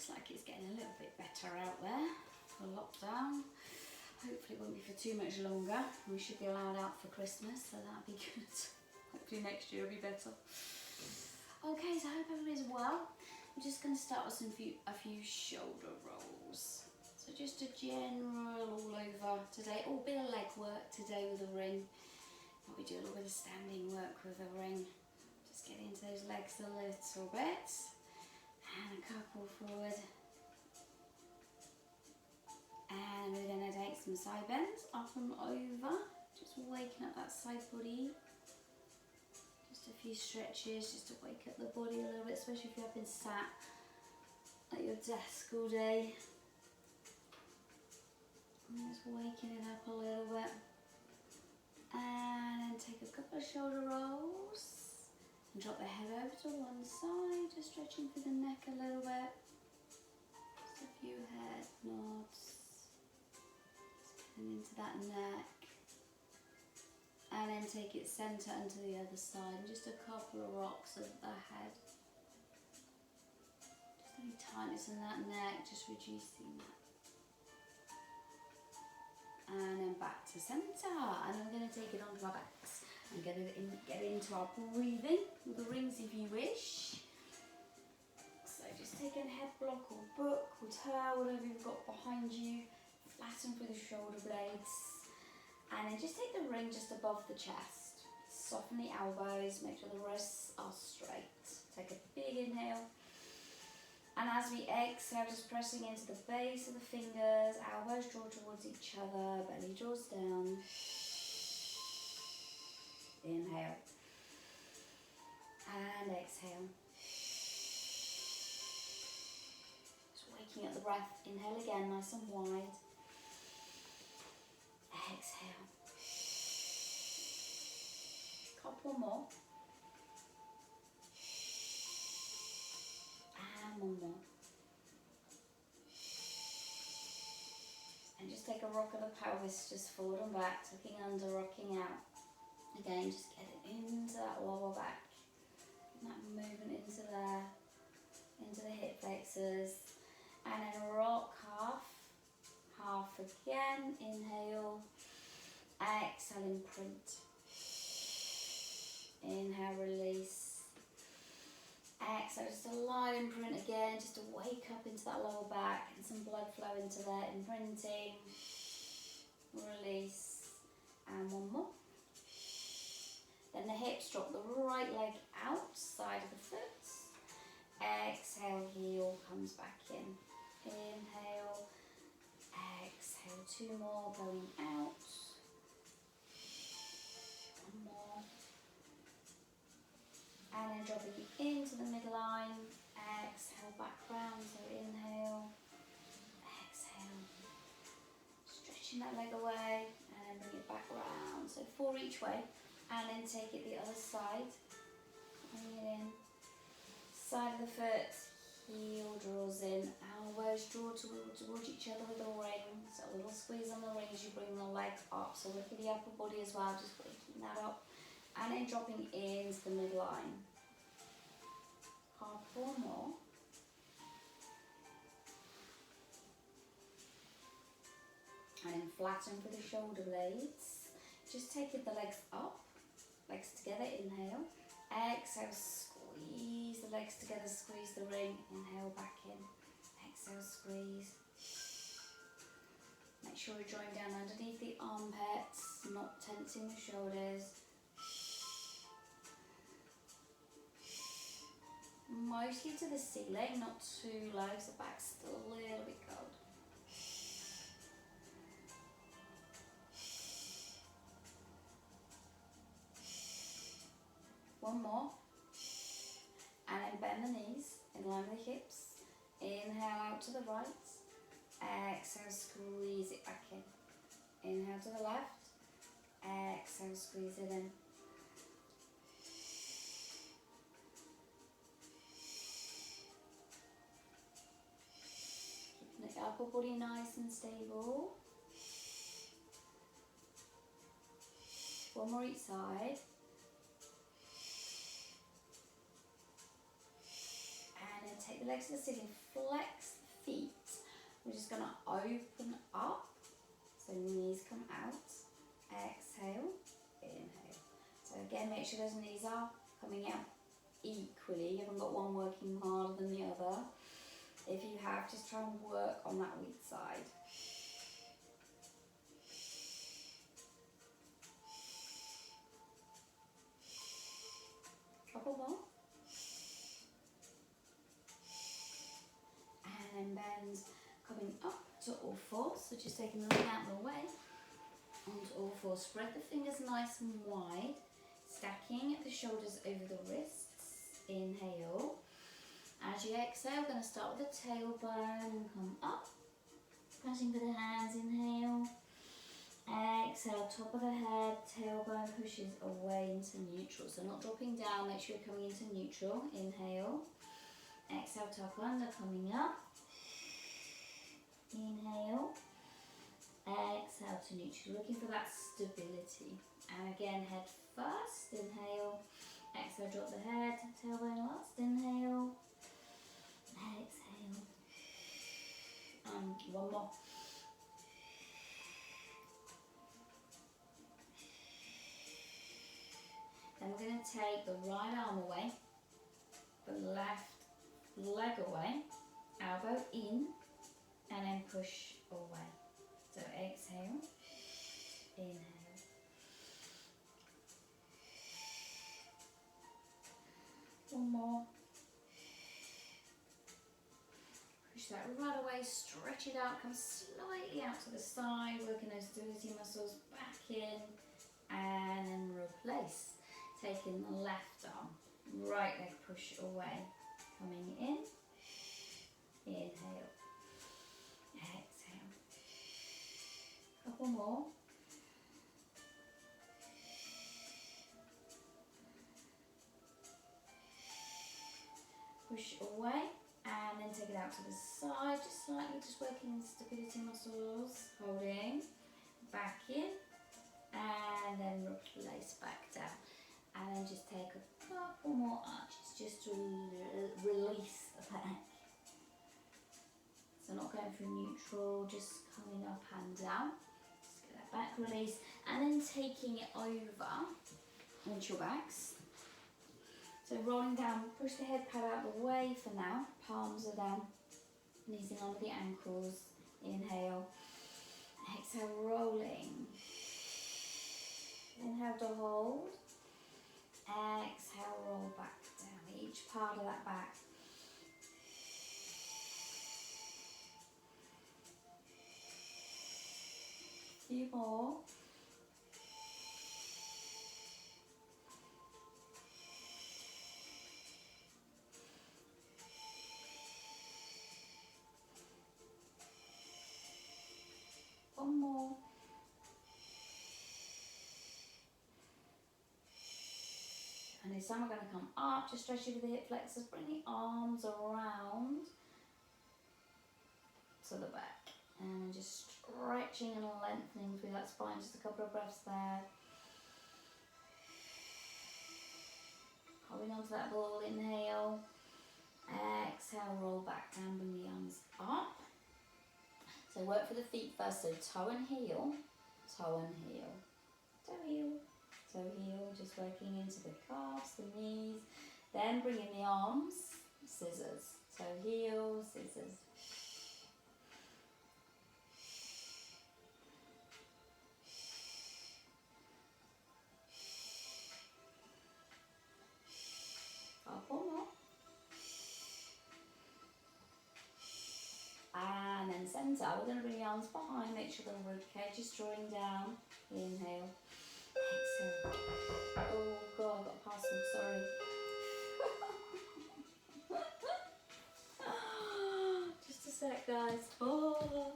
Looks like it's getting a little bit better out there for lockdown. Hopefully it won't be for too much longer. We should be allowed out for Christmas, so that'll be good. Hopefully next year will be better. Okay, so I hope everybody's well. I'm just going to start with a few shoulder rolls. So just a general all over today. Oh, a bit of leg work today with a ring. Probably do a little bit of standing work with a ring. Just get into those legs a little bit. And a couple forward. And we're going to take some side bends up and over. Just waking up that side body. Just a few stretches just to wake up the body a little bit, especially if you have been sat at your desk all day. And just waking it up a little bit. And then take a couple of shoulder rolls. And drop the head over to one side, just stretching through the neck a little bit. Just a few head nods. Just getting into that neck. And then take it centre onto the other side. And just a couple of rocks of the head. Just any tightness in that neck, just reducing that. And then back to centre. And I'm going to take it onto our backs. And get into our breathing with the rings if you wish. So just take a head block or book or towel, whatever you've got behind you, flatten through the shoulder blades, and then just take the ring just above the chest. Soften the elbows, make sure the wrists are straight. Take a big inhale, and as we exhale, just pressing into the base of the fingers, elbows draw towards each other, belly draws down. Inhale and exhale. Just waking up the breath. Inhale again, nice and wide. Exhale. Couple more. And one more. And just take a rock of the pelvis, just forward and back, tucking under, rocking out. Again, just get it into that lower back, that movement into there, into the hip flexors, and then rock half, half again, inhale, exhale, imprint, inhale, release, exhale, just a light imprint again, just to wake up into that lower back, and some blood flow into there, imprinting, release, and one more. Then the hips drop the right leg outside of the foot. Exhale, heel comes back in. Inhale, exhale, two more going out. One more. And then dropping into the midline. Exhale, back round. So inhale, exhale. Stretching that leg away and then bring it back round. So 4 each way. And then take it the other side, bring it in, side of the foot, heel draws in, elbows draw towards each other with a ring, so a little squeeze on the ring as you bring the leg up, so look at the upper body as well, just waking that up, and then dropping into the midline. Couple more. And then flatten for the shoulder blades, just taking the legs up. Legs together, inhale. Exhale, squeeze the legs together, squeeze the ring. Inhale, back in. Exhale, squeeze. Make sure you're drawing down underneath the armpits, not tensing the shoulders. Mostly to the ceiling, not too low, so the back's still a little bit cold. One more, and then bend the knees in line with the hips. Inhale out to the right, exhale, squeeze it back in. Inhale to the left, exhale, squeeze it in. Keeping the upper body nice and stable. One more each side. Take the legs to the ceiling, flex feet, we're just going to open up. So knees come out. Exhale, inhale. So again, make sure those knees are coming out equally. You haven't got one working harder than the other. If you have, just try and work on that weak side. Couple more. And bend, coming up to all fours. So just taking the leg out of the way. Onto all fours. Spread the fingers nice and wide. Stacking the shoulders over the wrists. Inhale. As you exhale, we're going to start with the tailbone and come up. Pressing for the hands, inhale. Exhale, top of the head, tailbone pushes away into neutral. So not dropping down, make sure you're coming into neutral. Inhale. Exhale, top under, coming up. Inhale. Exhale to neutral, looking for that stability. And again, head first, inhale. Exhale, drop the head, tailbone last, inhale. Exhale. And one more. Then we're going to take the right arm away, the left leg away, elbow in, and then push away. So exhale, inhale. One more. Push that right away, stretch it out, come slightly out to the side, working those stability muscles back in, and then replace. Taking the left arm, right leg push away, coming in, inhale, exhale. Couple more. Push away and then take it out to the side, just slightly, just working the stability muscles, holding, back in, and then replace back down. And then just take a couple more arches just to release the back. So not going through neutral, just coming up and down. Just get that back release. And then taking it over onto your backs. So rolling down, push the head pad out of the way for now. Palms are down, knees in under the ankles. Inhale. Exhale, rolling. Inhale to hold. Exhale, roll back down, each part of that back. A few more. One more. And this time we're going to come up, just stretch over the hip flexors, bring the arms around to the back. And just stretching and lengthening through that spine, just a couple of breaths there. Holding onto that ball, inhale. Exhale, roll back down, bring the arms up. So work for the feet first, so toe and heel, toe and heel, toe heel. So heel, just working into the calves, the knees, then bring in the arms, scissors. So heel, scissors. Couple more. And then centre, we're going to bring the arms behind, make sure the rib cage is drawing down. Inhale. Exhale. Oh God, I've got a parcel, sorry. Just a sec, guys. Oh,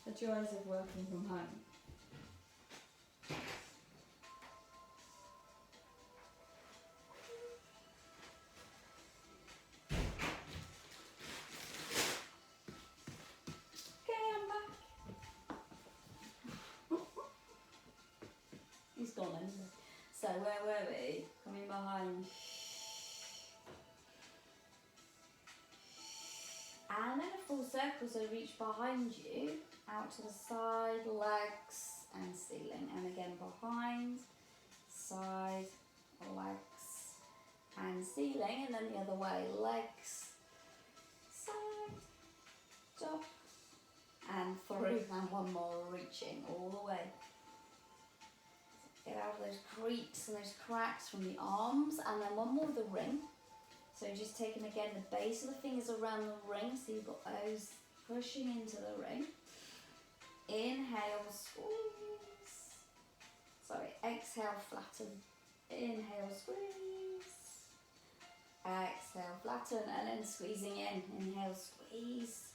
the joys of working from home. Okay, I'm back. He's gone anyway. So where were we? Coming behind. And then a full circle, so reach behind you, out to the side, legs and ceiling. And again behind, side, legs and ceiling. And then the other way, legs, side, top and through. And one more, reaching all the way. Get out of those creaks and those cracks from the arms. And then one more with the ring. So just taking again the base of the fingers around the ring, so you've got those pushing into the ring. Inhale, squeeze. Sorry, exhale, flatten. Inhale, squeeze. Exhale, flatten, and then squeezing in. Inhale, squeeze.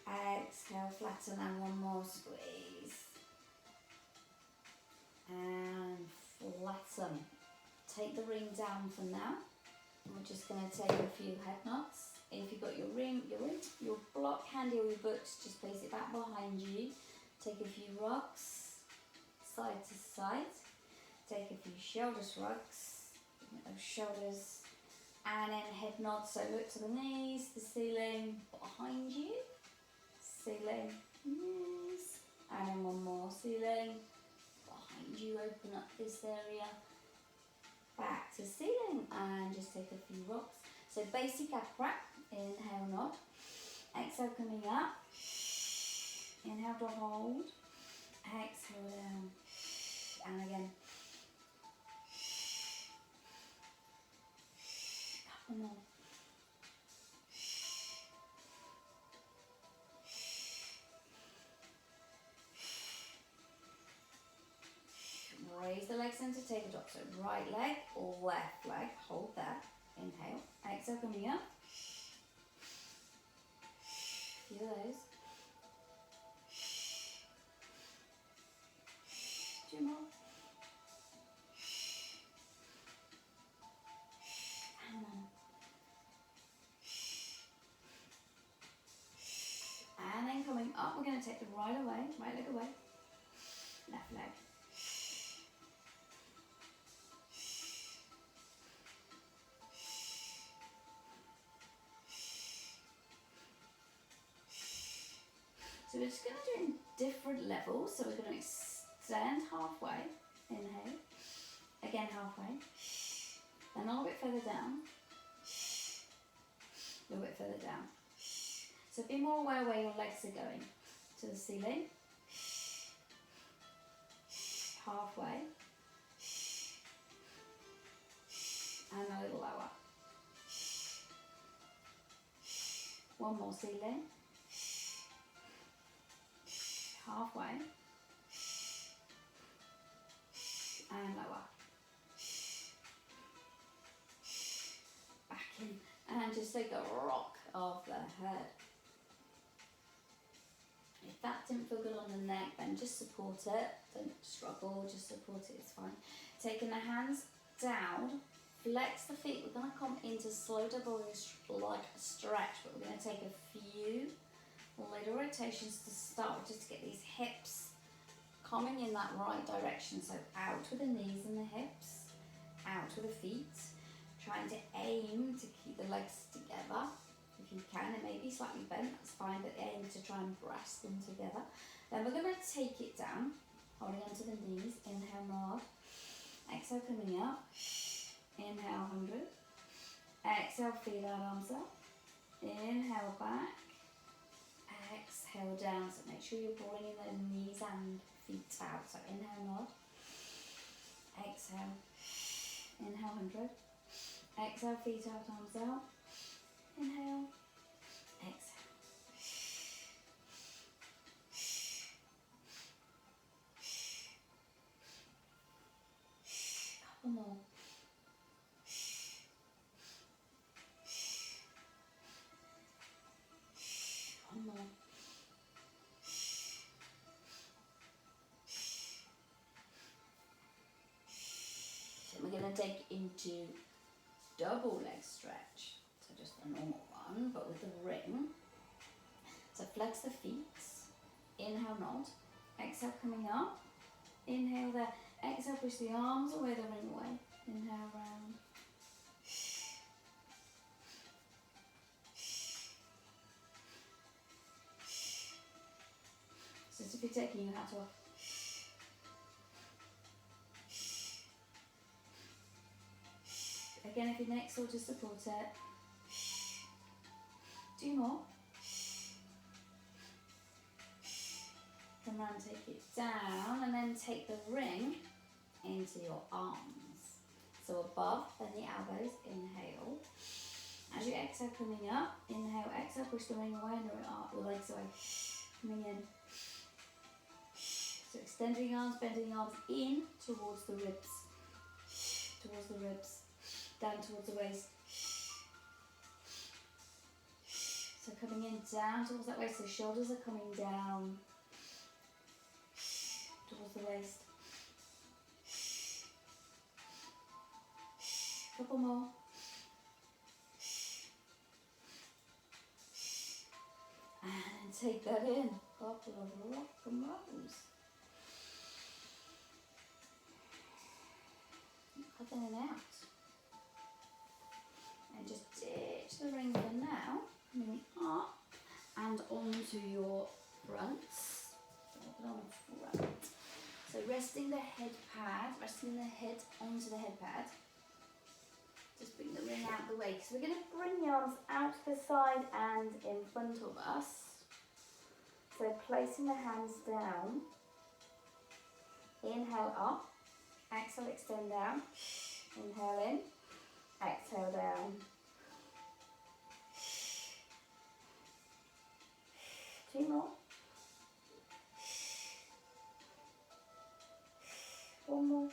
Exhale, flatten, and one more squeeze. And flatten. Take the ring down for now. We're just going to take a few head knots. If you've got your block handy or your books, just place it back behind you. Take a few rocks, side to side. Take a few shoulder shrugs, those shoulders, and then head nods. So look to the knees, the ceiling, behind you, ceiling, knees, and then one more, ceiling, behind you. Open up this area. Back to ceiling and just take a few rocks. So basic upright, inhale nod. Exhale coming up. Inhale to hold. Exhale down. And again. Couple more. Raise the legs into tabletop. So right leg or left leg. Hold that. Inhale. Exhale coming up. Feel those. Two more. And one. And then coming up, we're going to take the right leg away. Left leg. So we're just going to do it in different levels. So we're going to extend halfway, inhale, again halfway, then a little bit further down, a little bit further down. So be more aware where your legs are going. To the ceiling, halfway, and a little lower. One more, ceiling. Halfway and lower. Back in and just take a rock of the head. If that didn't feel good on the neck, then just support it. Don't struggle, just support it, it's fine. Taking the hands down, flex the feet. We're going to come into slow double like a stretch, but we're going to take a few little rotations to start with, just to get these hips coming in that right direction. So out with the knees and the hips, out with the feet, trying to aim to keep the legs together. If you can, it may be slightly bent, that's fine, but aim to try and press them together. Then we're going to take it down, holding onto the knees, inhale nod, exhale coming up, inhale 100, exhale feet out, arms up, inhale back, exhale down. So make sure you're bringing the knees and feet out. So inhale nod, exhale, inhale 100, exhale feet out, arms out, inhale, exhale. Couple more. One more. So we're going to take into double leg stretch. So just a normal one, but with a ring. So flex the feet. Inhale, nod. Exhale, coming up. Inhale there. Exhale, push the arms away, the ring away. Inhale, round. Just if you're taking your hat off. Again, if your neck's sore, just support it. 2 more. Come around, take it down, and then take the ring into your arms. So above, then the elbows, inhale. As you exhale, coming up, inhale, exhale, push the ring away and the legs away. Coming in. So extending your arms, bending your arms in towards the ribs. Towards the ribs. Down towards the waist. So coming in, down towards that waist, so shoulders are coming down. Towards the waist. Couple more. And take that in. Couple of rock and rolls. Up in and out. And just ditch the ring for now. Coming up and onto your fronts. On front. So resting the head pad, resting the head onto the head pad. Just bring the ring out the way. So we're going to bring the arms out to the side and in front of us. So placing the hands down. Inhale up. Exhale, extend down. Inhale in. Exhale down. 2 more. 1 more.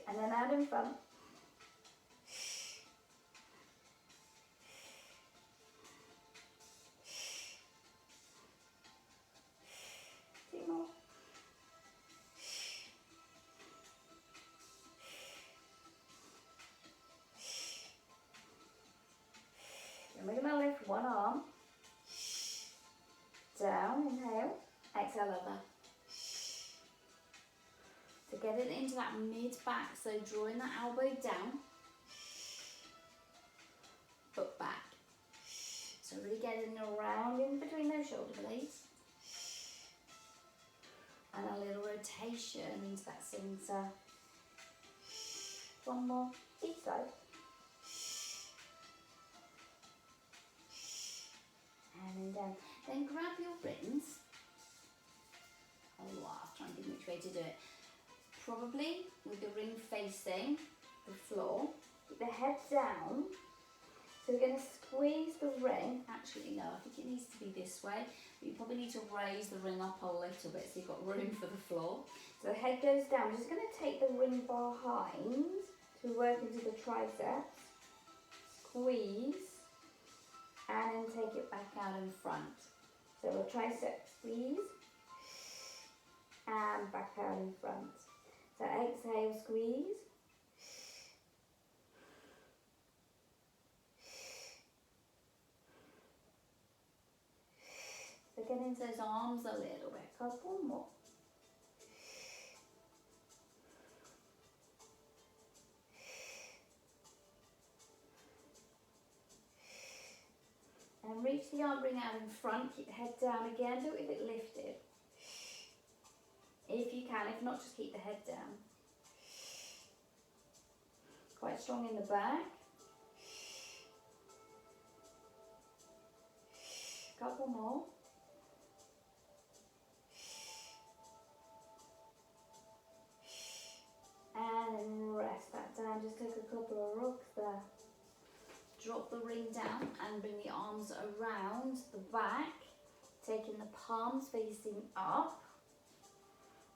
And then out in front. 2 more. And we're going to lift one arm. Down, inhale. Exhale, other. So get it into that mid-back, so drawing that elbow down, foot back. So really getting around in between those shoulder blades. And a little rotation into that centre. 1 more, each side. And then down. Then grab your rings. Oh, wow, try and think which way to do it. Probably with the ring facing the floor. Keep the head down. So we're going to squeeze the ring. Actually, no, I think it needs to be this way. But you probably need to raise the ring up a little bit so you've got room for the floor. So the head goes down. We're just going to take the ring behind to work into the triceps. Squeeze. And then take it back out in front. So a tricep squeeze. And back out in front. So exhale, squeeze. So get into those arms a little bit. Couple more. And reach the arm ring out in front. Keep the head down again. Do it with it lifted. If you can, if not, just keep the head down. Quite strong in the back. Couple more. And rest that down. Just take a couple of rocks there. Drop the ring down and bring the arms around the back. Taking the palms facing up.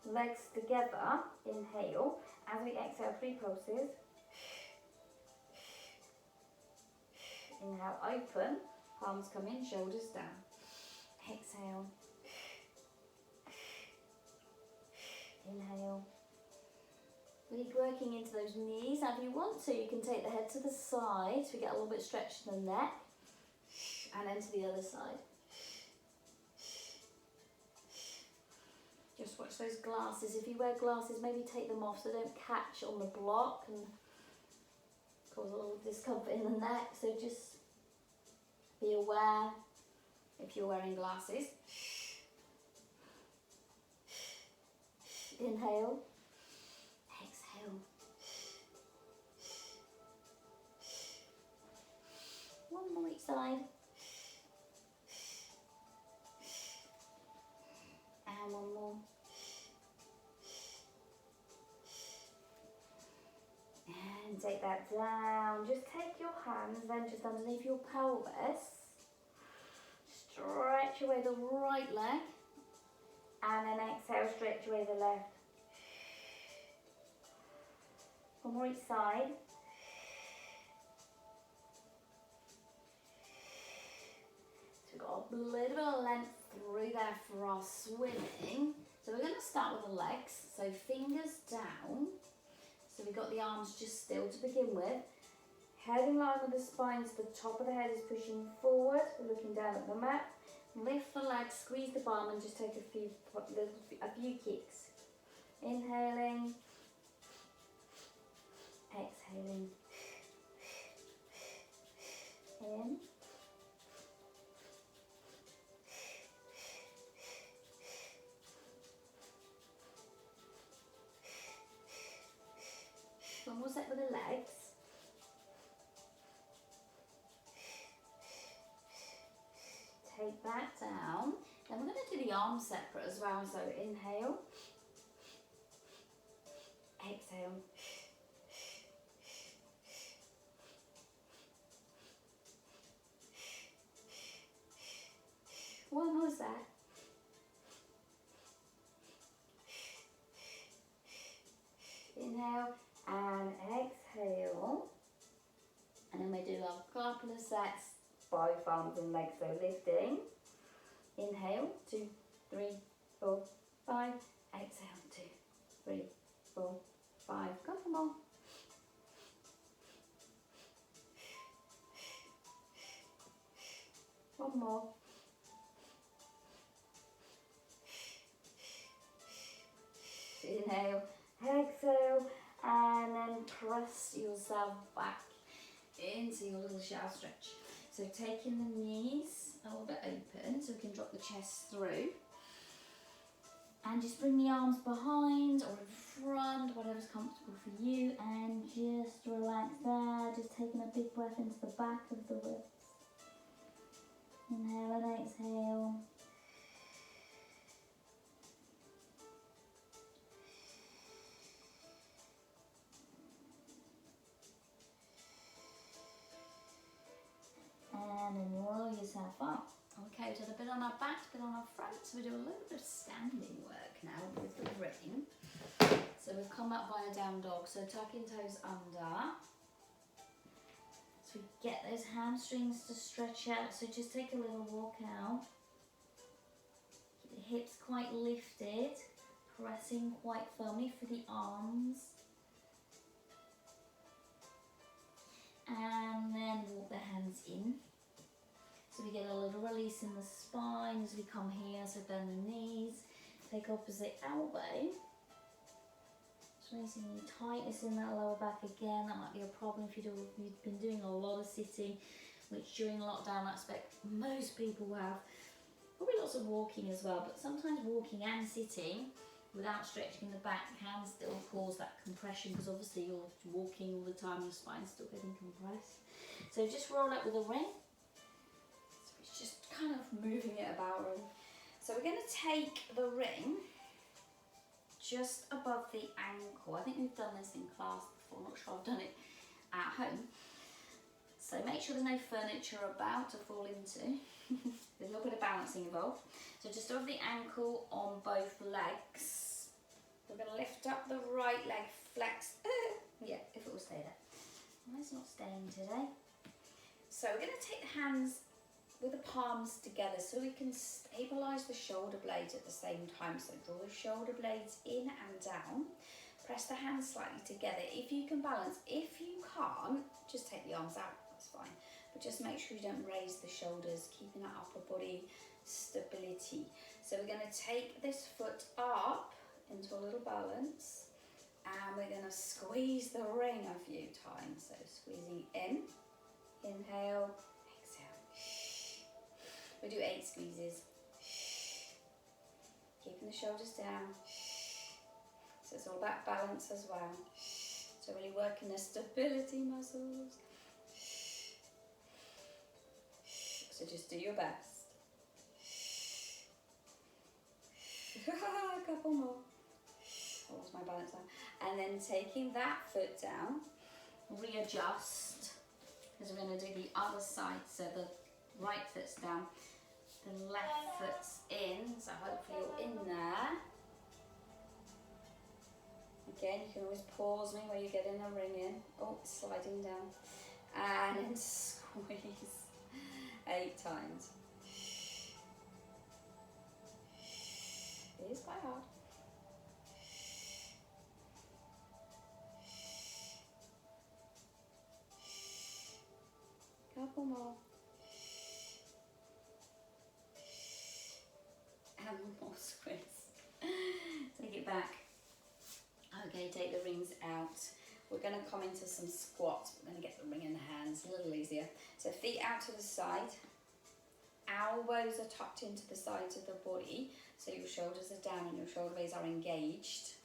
Legs together, inhale. As we exhale, 3 pulses. Inhale, open. Palms come in, shoulders down. Exhale. Inhale. Really working into those knees. Now if you want to, you can take the head to the side so we get a little bit stretched in the neck. And then to the other side. Just watch those glasses. If you wear glasses, maybe take them off so they don't catch on the block and cause a little discomfort in the neck. So just be aware if you're wearing glasses. Inhale, exhale. One more each side. And one more. And take that down. Just take your hands then just underneath your pelvis. Stretch away the right leg. And then exhale, stretch away the left. One more each side. So we've got a little bit of length through there for our swimming. So we're going to start with the legs. So fingers down. So we've got the arms just still to begin with. Head in line with the spine, so the top of the head is pushing forward. We're looking down at the mat. Lift the legs, squeeze the bum, and just take a few kicks. Inhaling, exhaling. In. One more set with the legs. Take that down. Then we're going to do the arms separate as well. So inhale, exhale. One more set. Inhale and exhale. And then we do a couple of sets. Both arms and legs, so lifting. Inhale, 2, 3, 4, 5. Exhale, 2, 3, 4, 5. Couple more. One more. Inhale, exhale, and then press yourself back into your little shower stretch. So taking the knees a little bit open so we can drop the chest through. And just bring the arms behind or in front, whatever's comfortable for you. And just relax there, just taking a big breath into the back of the ribs. Inhale and exhale. And then roll yourself up. Okay, we did a bit on our back, a bit on our front, so we do a little bit of standing work now with the ring. So we've come up via down dog, so tucking toes under. So we get those hamstrings to stretch out, so just take a little walk out. Keep the hips quite lifted, pressing quite firmly for the arms. And then walk the hands in. So we get a little release in the spine as we come here, so bend the knees. Take opposite elbow. Just releasing any tightness in that lower back again. That might be a problem if you've been doing a lot of sitting, which during lockdown I expect most people have. Probably lots of walking as well, but sometimes walking and sitting without stretching the back can still cause that compression, because obviously you're walking all the time, your spine's still getting compressed. So just roll up with a ring. So it's just kind of moving it about. So we're going to take the ring just above the ankle. I think we've done this in class before, I'm not sure I've done it at home. So make sure there's no furniture about to fall into. There's a little bit of balancing involved. So just above the ankle on both legs. We're going to lift up the right leg, flex. Yeah, if it will stay there. Well, it's not staying today. So we're going to take the hands with the palms together so we can stabilise the shoulder blades at the same time. So draw the shoulder blades in and down. Press the hands slightly together if you can balance. If you can't, just take the arms out, that's fine. But just make sure you don't raise the shoulders, keeping that upper body stability. So we're going to take this foot up into a little balance, and we're going to squeeze the ring a few times. So squeezing in, inhale, exhale. We'll do 8 squeezes. Keeping the shoulders down. So it's all about balance as well. So really working the stability muscles. So just do your best. A couple more. What was my balance on? And then taking that foot down, readjust, because we're going to do the other side. So the right foot's down, the left foot's in. So hopefully you're in there. Again, you can always pause me where you're getting a ring in. Oh, it's sliding down. And then squeeze 8 times. It is quite hard. Couple more. And one more squeeze. Take it back. Okay, take the rings out. We're going to come into some squats. We're going to get the ring in the hands, a little easier. So feet out to the side. Elbows are tucked into the sides of the body. So your shoulders are down and your shoulder blades are engaged.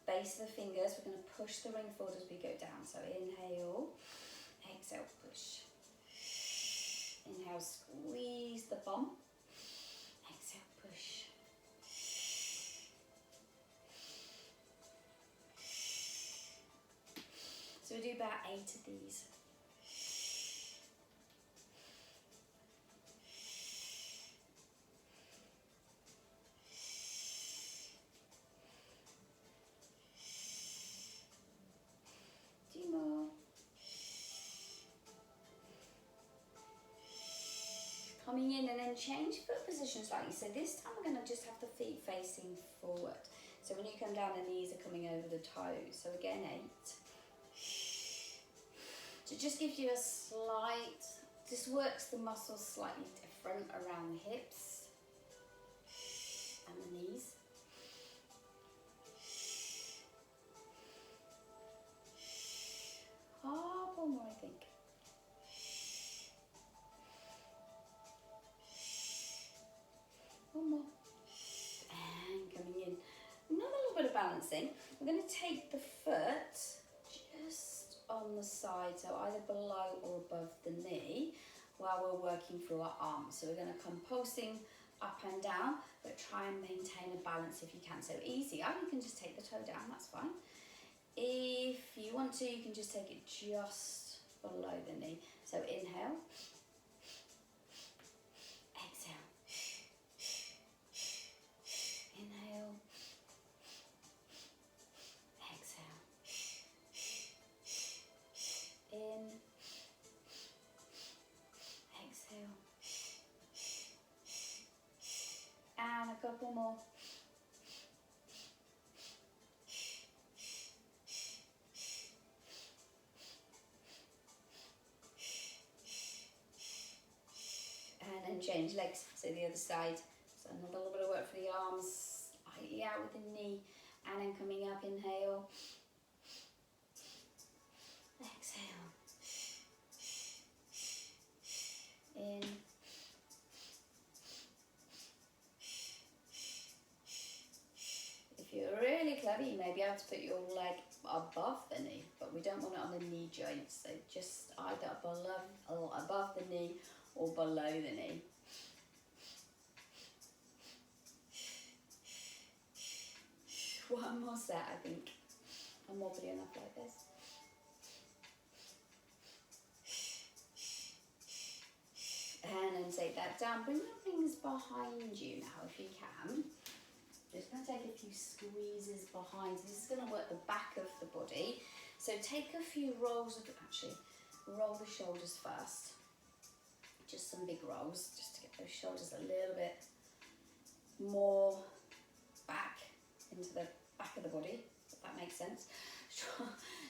Base of the fingers, we're going to push the ring forward as we go down. So inhale, exhale, push. Inhale, squeeze the bum. Exhale, push. So we do about 8 of these. More. Coming in and then change foot position slightly. So this time we're going to just have the feet facing forward. So when you come down, the knees are coming over the toes. So again, 8. So it just gives you a slight, just works the muscles slightly different around the hips and the knees. Couple more, I think. One more. And coming in. Another little bit of balancing. We're going to take the foot just on the side, so either below or above the knee, while we're working through our arms. So we're going to come pulsing up and down, but try and maintain a balance if you can. So easier, you can just take the toe down, that's fine. If you want to, you can just take it just below the knee. So inhale, exhale, inhale, exhale, in, exhale, and a couple more. And change legs, so the other side. So another little bit of work for the arms, slightly out with the knee, and then coming up, inhale, exhale, in, if you're really clever, you may be able to put your leg above the knee, but we don't want it on the knee joints, so just either above the knee or below the knee. One more set, I think. I'm wobbly enough like this. And then take that down. Bring the rings behind you now if you can. Just going to take a few squeezes behind. This is going to work the back of the body. So take a few rolls of, actually, roll the shoulders first. Just some big rolls, just to get those shoulders a little bit more back into the back of the body, if that makes sense.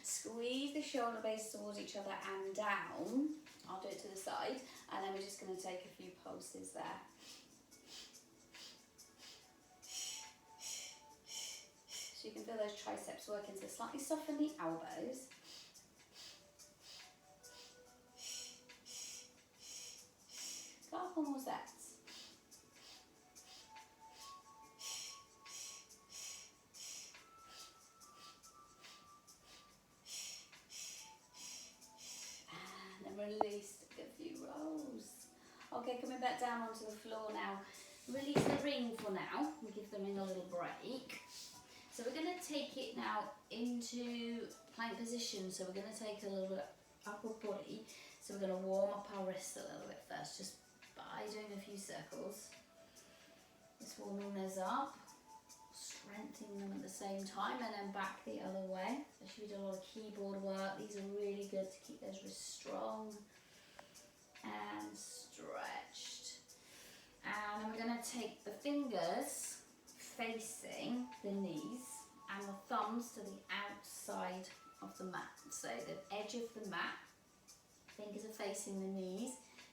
Squeeze the shoulder blades towards each other and down. I'll do it to the side, and then we're just going to take a few pulses there. So you can feel those triceps working, so slightly soften the elbows. Couple more sets. release, take a few rolls. Okay, coming back down onto the floor now. Release the ring for now, we'll give the ring a little break. So we're going to take it now into plank position, so we're going to take a little bit upper body, so we're going to warm up our wrists a little bit first, just by doing a few circles. Just warming those up, strengthening them at the same time, and then back the other way. Especially we do a lot of keyboard work, these are really good to keep those wrists strong and stretched. And then we're going to take the fingers facing the knees and the thumbs to the outside of the mat. So the edge of the mat, fingers are facing the knees.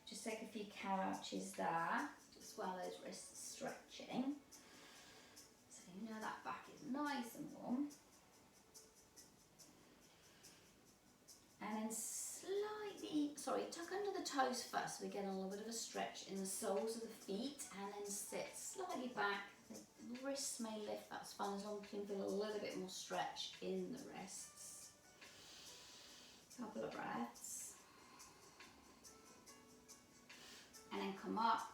Just take a few couches there, just while those wrists are stretching. So you know that back is nice and warm. And then tuck under the toes first. We get a little bit of a stretch in the soles of the feet, and then sit slightly back. The wrists may lift, that's fine, as long as you can feel a little bit more stretch in the wrists. Couple of breaths. And then come up,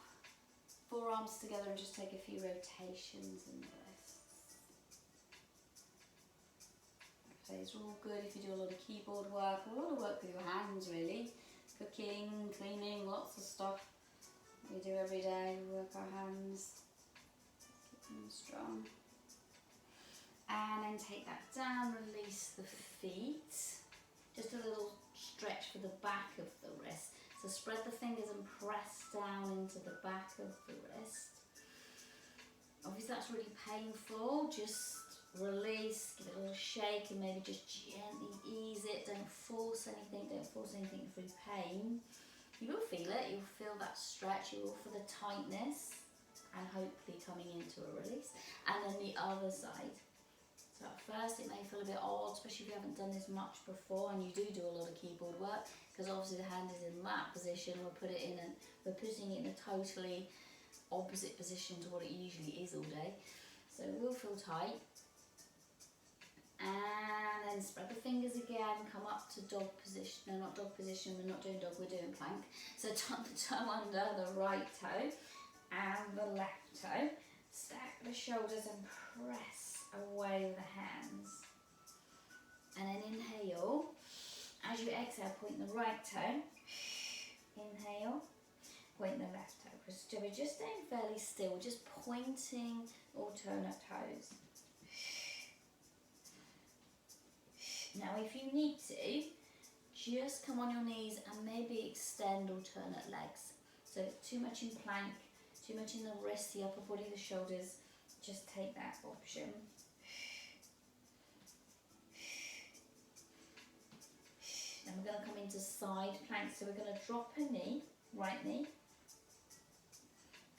forearms together, and just take a few rotations in the wrists. Okay, it's all good if you do a lot of keyboard work, a lot of work with your hands really. Cooking, cleaning, lots of stuff we do every day, we work our hands. Keep them strong. And then take that down, release the feet. Just a little stretch for the back of the wrist. So spread the fingers and press down into the back of the wrist. Obviously that's really painful, just release, give it a little shake, and maybe just gently ease it. Don't force anything through pain. You will feel it, you'll feel that stretch, you will feel the tightness, and hopefully coming into a release. And then the other side. So at first it may feel a bit odd, especially if you haven't done this much before and you do a lot of keyboard work, because obviously the hand is in that position, we're putting it in a totally opposite position to what it usually is all day. So it will feel tight. And then spread the fingers again, come up to dog position. No, not dog position, we're not doing dog, we're doing plank. So tuck the toe under the right toe and the left toe. Stack the shoulders and press away with the hands. And then inhale. As you exhale, point the right toe. Inhale, point the left toe. So we're just staying fairly still, we're just pointing alternate toes. Now if you need to, just come on your knees and maybe extend alternate legs. So too much in plank, too much in the wrist, the upper body, the shoulders, just take that option. Then we're going to come into side plank, so we're going to drop a knee, right knee,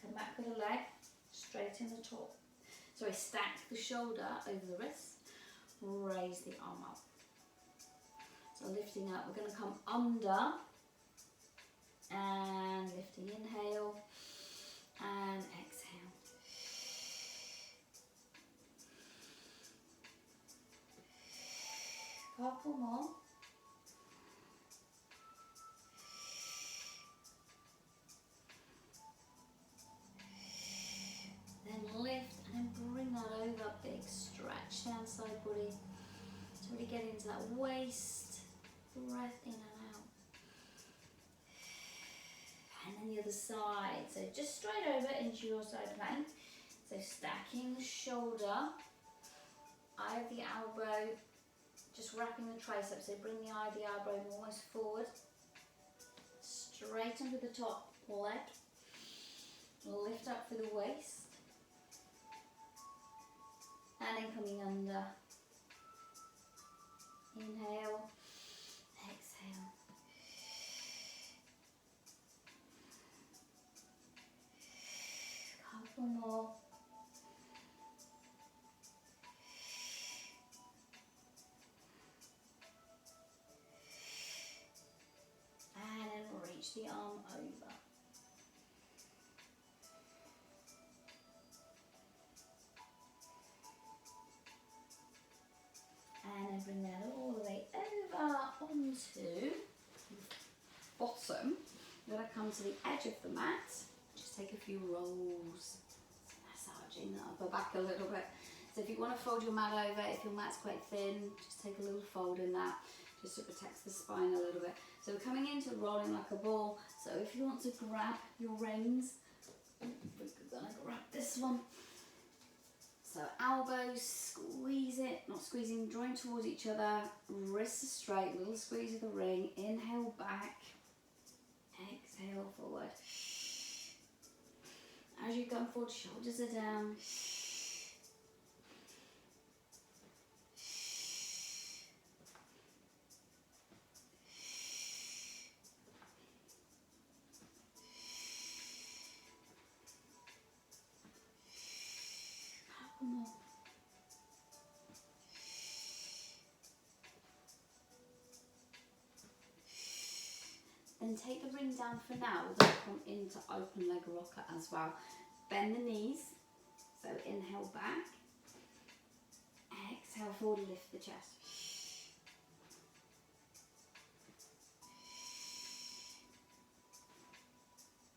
come back with a leg, straighten the top. Sorry, stack the shoulder over the wrist, raise the arm up. So lifting up, we're going to come under and lifting, inhale and exhale. Couple more. Then lift and then bring that over, big stretch down side body to really get into that waist. Breath in and out. And then the other side. So just straight over into your side plank. So stacking the shoulder, eye of the elbow, just wrapping the tricep. So bring the eye of the elbow almost forward. Straighten with the top leg. Lift up through the waist. And then coming under. Inhale. Exhale. Couple more. And then reach the arm over. And then bring that all the way over onto the bottom bottom, you're going to come to the edge of the mat, just take a few rolls, massaging the upper back a little bit. So if you want to fold your mat over, if your mat's quite thin, just take a little fold in that, just to protect the spine a little bit. So we're coming into rolling like a ball. So if you want to grab your rings, we're going to grab this one. So elbows, squeeze it, not squeezing, drawing towards each other, wrists straight, little squeeze of the ring, inhale back, exhale forward. As you come forward, shoulders are down. One more. Then take the ring down for now. We're going to come into open leg rocker as well. Bend the knees. So inhale back. Exhale forward, lift the chest.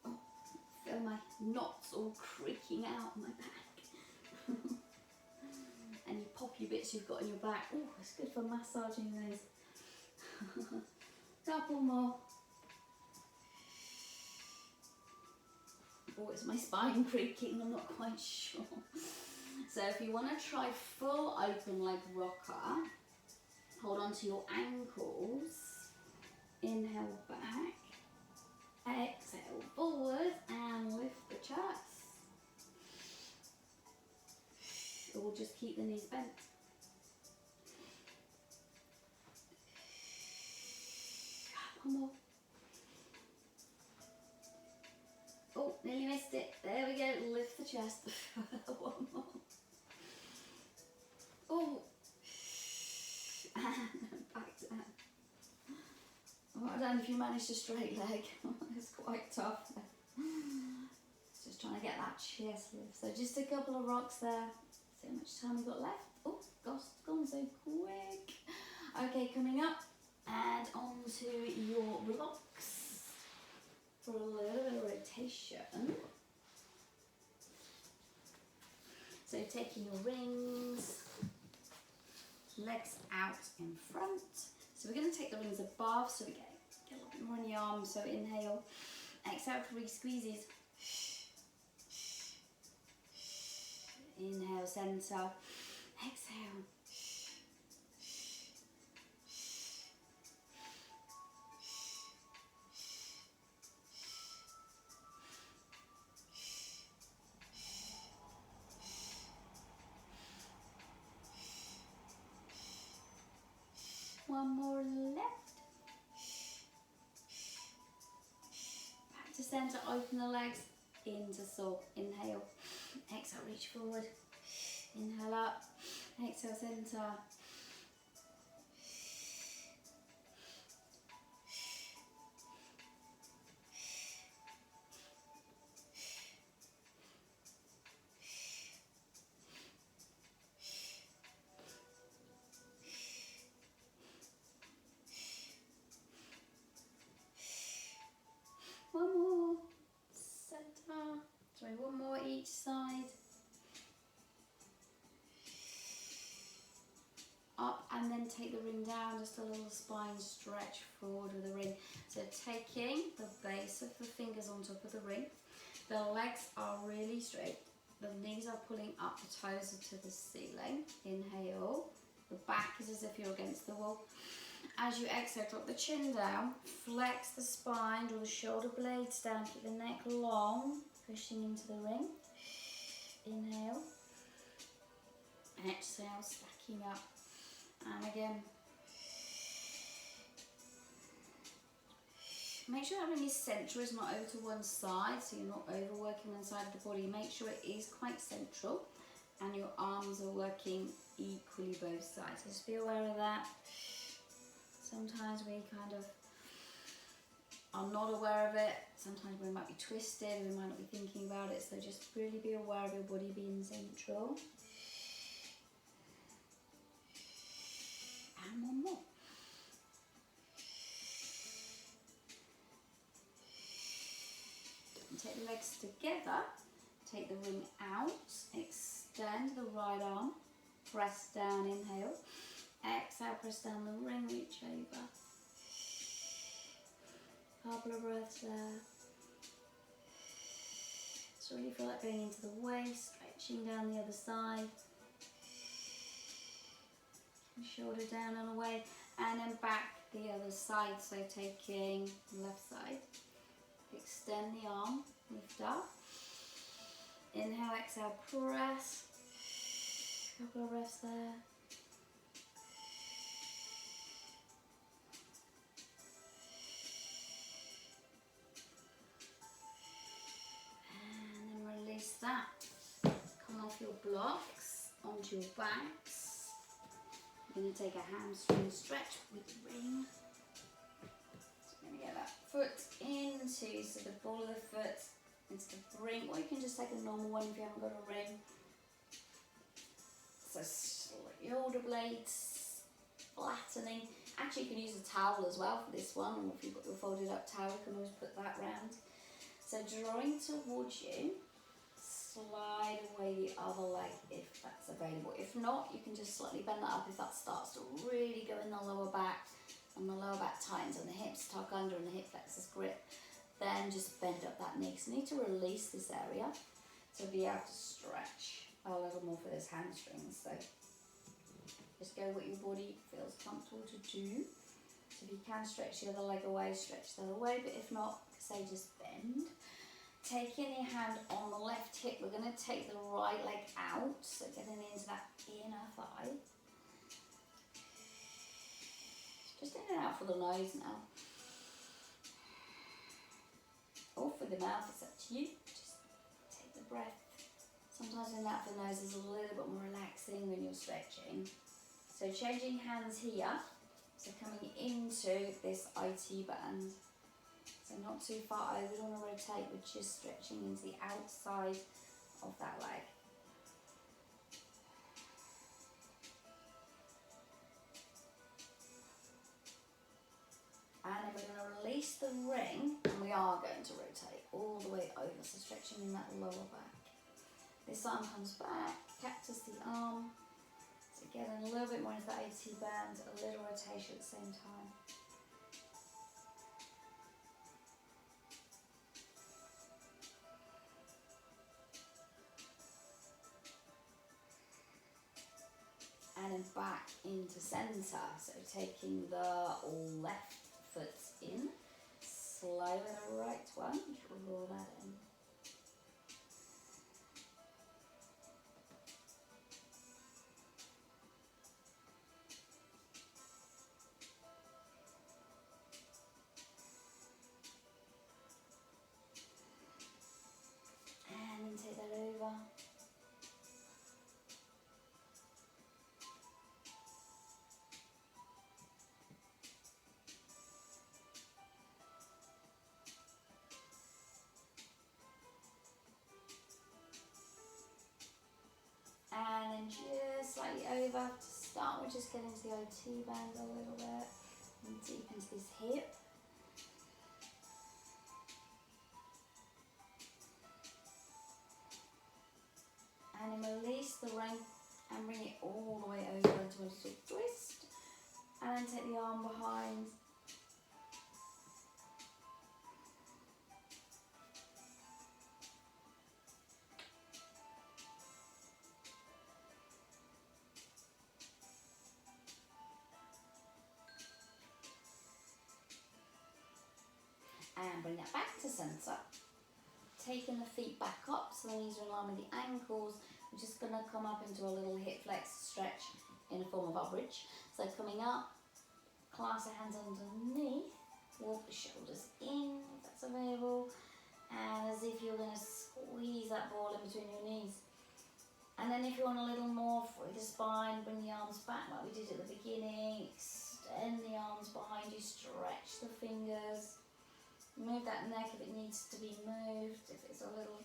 Oh, feel my knots all creaking out my back. And you pop your bits you've got in your back. Oh, it's good for massaging those. Couple more. Oh, it's my spine creaking, I'm not quite sure. So if you want to try full open leg rocker, hold on to your ankles, inhale back, exhale forward and lift the chest. Or just keep the knees bent. One more. Oh, nearly missed it. There we go. Lift the chest. One more. Oh. And back down. Well done if you managed a straight leg. It's quite tough. Just trying to get that chest lift. So just a couple of rocks there. See how much time we've got left. Oh, gosh, it's gone so quick. Okay, coming up and onto your blocks. For a little bit of rotation. So taking your rings, legs out in front. So we're going to take the rings above, so we get a little bit more in the arms. So inhale, exhale, 3 squeezes. Inhale, center, exhale. One more left. Back to center, open the legs, into soul. Inhale, exhale, reach forward. Inhale up, exhale, center. One more, center. Sorry, one more each side. Up and then take the ring down, just a little spine stretch forward with the ring. So taking the base of the fingers on top of the ring, the legs are really straight, the knees are pulling up, the toes are to the ceiling. Inhale, the back is as if you're against the wall. As you exhale, drop the chin down, flex the spine, draw the shoulder blades down, keep the neck long, pushing into the ring. Inhale, exhale, stacking up. And again, make sure that ring is central, it's not over to one side, so you're not overworking one side of the body. Make sure it is quite central and your arms are working equally both sides. So just be aware of that. Sometimes we kind of are not aware of it. Sometimes we might be twisted, we might not be thinking about it. So just really be aware of your body being central. And one more. take the legs together, take the ring out, extend the right arm, press down, inhale, exhale, press down the ring, reach over. Couple of breaths there. So really feel like going into the waist, stretching down the other side. Shoulder down and away, and then back the other side. So taking left side, extend the arm, lift up. Inhale, exhale, press. Couple of breaths there. And then release that. Come off your blocks onto your backs. You're going to take a hamstring stretch with the ring. So you're going to get that foot into, so the ball of the foot into the ring, or you can just take a normal one if you haven't got a ring. So shoulder blades flattening. Actually, you can use a towel as well for this one, or if you've got your folded up towel, you can always put that round. So drawing towards you, slide away the other leg if that's available. If not, you can just slightly bend that up if that starts to really go in the lower back, and the lower back tightens and the hips tuck under and the hip flexors grip. Then just bend up that knee. So you need to release this area to be able to stretch a little more for those hamstrings. So just go what your body feels comfortable to do. So if you can stretch the other leg away, stretch the other way, but if not, say just bend. Taking your hand on the left hip, we're going to take the right leg out, so getting into that inner thigh. Just in and out for the nose now. Or for the mouth, it's up to you. Just take the breath. Sometimes in that for the nose is a little bit more relaxing when you're stretching. So changing hands here, so coming into this IT band. So not too far over, we don't want to rotate, we're just stretching into the outside of that leg. And then we're going to release the ring, and we are going to rotate all the way over, so stretching in that lower back. This arm comes back, cactus the arm, so getting a little bit more into that AT band, a little rotation at the same time. And then back into centre, so taking the left foot in, slide the right one, draw that in. And then take that over. And then just slightly over. To start, we're just getting to the OT band a little bit and deep into this hip. And then release the ring and bring it all the way over into a little twist. And then take the arm behind. And bring that back to centre. Taking the feet back up so the knees are in line with the ankles. We're just going to come up into a little hip flex stretch in a form of our bridge. So coming up, clasp the hands underneath, walk the shoulders in if that's available, and as if you're going to squeeze that ball in between your knees. And then if you want a little more through the spine, bring the arms back like we did at the beginning, extend the arms behind you, stretch the fingers. Move that neck if it needs to be moved. If it's a little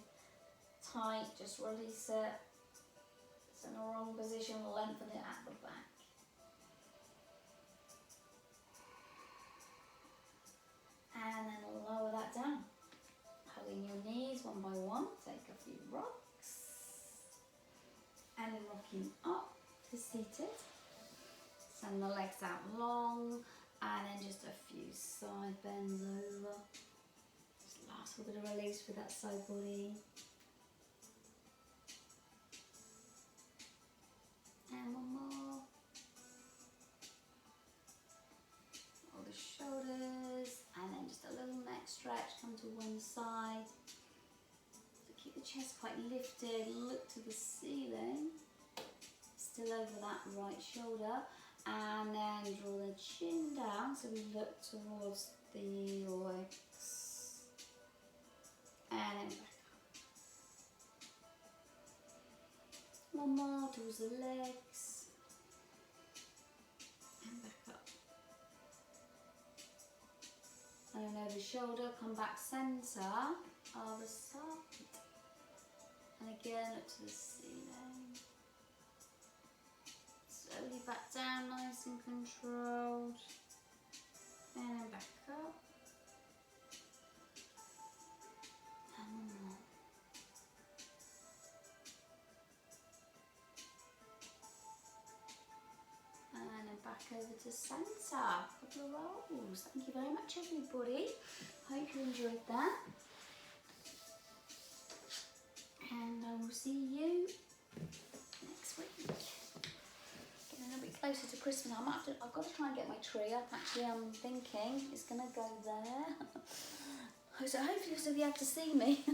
tight, just release it. If it's in the wrong position, lengthen it at the back. And then lower that down. Hugging your knees, walking up to seated. Send the legs out long, and then just a few side bends over. Just last little bit of release with that side body. And one more. All the shoulders, and then just a little neck stretch, come to one side. So keep the chest quite lifted, look to the ceiling. Still over that right shoulder. And then draw the chin down, so we look towards the legs. And then back up. One more towards the legs. And back up. And then over the shoulder, come back centre, other side. And again, look to the ceiling. Slowly back down, nice and controlled. And then back up. And one more. And then back over to centre. Couple of rolls. Thank you very much, everybody. Hope you enjoyed that. And I will see you next week. Getting a bit closer to Christmas. I've got to try and get my tree up. Actually, I'm thinking it's going to go there. So hopefully you'll still be able to see me.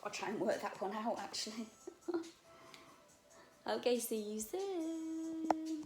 Got to try and work that one out, actually. Okay, see you soon.